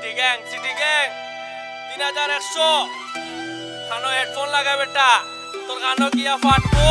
city gang 3100 কানো headphone লাগা বেটা তোর কানো গিয়া ফাটবো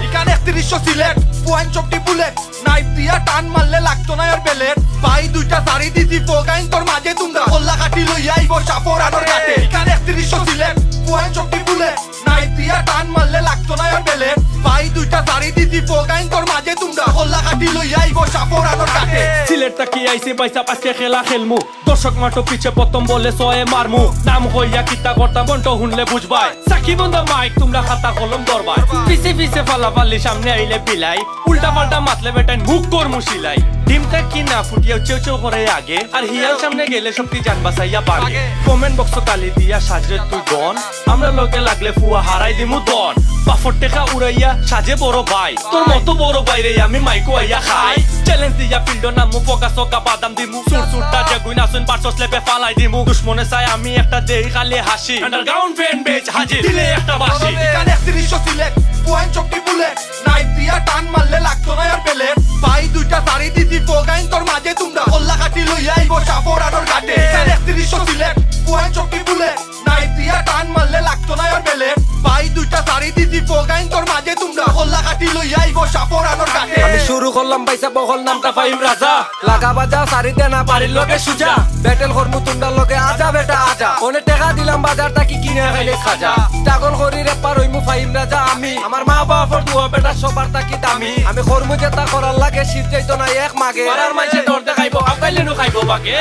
এখানে 3100 সিলেট পয়েন্ট চপটি বুলেট নাইফ দিয়া টান মারলে লাগতো না আর বেলেট পাই দুইটা সারি দিছি ফোগাইন তোর মাঝে তোমরা কল্লা কাটি লই আইব চাপর আনোর কাটে এখানে 3100 সিলেট পয়েন্ট চপটি বুলেট নাইফ দিয়া টান মারলে লাগতো না আর বেলেট পাই দুইটা সারি দিছি ফোগাইন তোর মাঝে তোমরা কল্লা কাটি লই আইব চাপর আনোর কাটে সিলেটটা কি আইছে বাইসা পাশে খেলা খেলমু দর্শক মাঠো পিছে প্রথম বলে সয়ে মারমু নাম কইয়া কিতা করতাম বন্টো শুনলে বুঝবাই সাকি বন্ধা মাইক তোমরা খাতা কলম ধরবাই পিছে পিছে ফালাফালি সামনে আইলে পিলাই উল্টা পাল্টা মাতলে বেটাই মুখ করমু সিলাই ডিমটা কি না ফুটিয়া চেউ চেউ করে আগে আর হিয়ার সামনে গেলে শক্তি জান বাসাইয়া পাগে কমেন্ট বক্স কালি দিয়া সাজে তুই গন আমরা লোকে লাগলে ফুয়া হারাই দিমু দন পাফর টেকা উড়াইয়া সাজে বড় ভাই তোর মতো বড় বাইরে আমি মাইকো আইয়া খাই চ্যালেঞ্জ দিয়া ফিল্ড নামু ফোকা সোকা বাদাম দিমু সুর সুরটা জাগুই নাসুন পারছস লেপে ফালাই দিমু দুশ্মনে চাই আমি একটা দেই খালি হাসি আন্ডারগ্রাউন্ড ফ্যান বেজ হাজির দিলে একটা বাসি এখানে 3100 সিলেট পয়েন্ট চপটি বুলেট নাইফ দিয়া টান মারলে লাগতো না আর বেলেট পাই দুইটা সারি দিছি ফোগাইন তোর মাঝে তোমরা কল্লা কাটি লই আইব চাপর আনোর কাটে এখানে 3100 সিলেট পয়েন্ট চপটি বুলেট নাইফ দিয়া টান মারলে লাগতো না আর বেলেট পাই দুইটা সারি দিছি ফোগাইন তোর মাঝে তোমরা কল্লা কাটি লই আইব চাপর আনোর কাটে আমি শুরু করলাম পাইসা বহল নামটা ফাইম রাজা লাগা বাজা সারি দেনা বাড়ির লগে সুজা ব্যাটেল করমু তুন্ডার লগে আজা বেটা আজা অনেক টাকা দিলাম বাজারটা কি কিনে খাইলে খাজা টাগল করি রেপার হইমু ফাইম রাজা আমি আমার মা বাবার দুয়া বেটা সবার তাকি দামি আমি করমু যেটা করার লাগে শীত যাইতো না এক মাগে পাড়ার মাঝে দর দেখাইবো আকাইলে নু খাইবো বাকে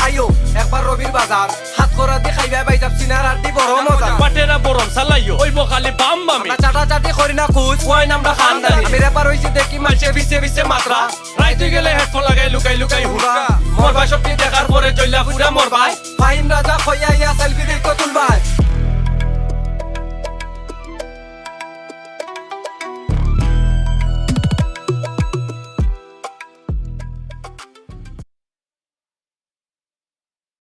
আইও একবার রবির বাজার হাত করা দিয়ে খাইবা বাইজাব সিনার আর দি বড় মজা পাটেরা বরণ চালাইও ওই বকালে বাম বামি আমরা চাটা চাটি করি না কুচ ওই নামটা খানদানি আমি রেপার হইছি দেখি মাঝে পিছে পিছে মাত্রা রাইতে গেলে হেডফোন লাগাই লুকাই লুকাই হুরা মোর ভাই সবটি দেখার পরে চইলা পুরা মোর ভাই ফাহিম রাজা খইয়া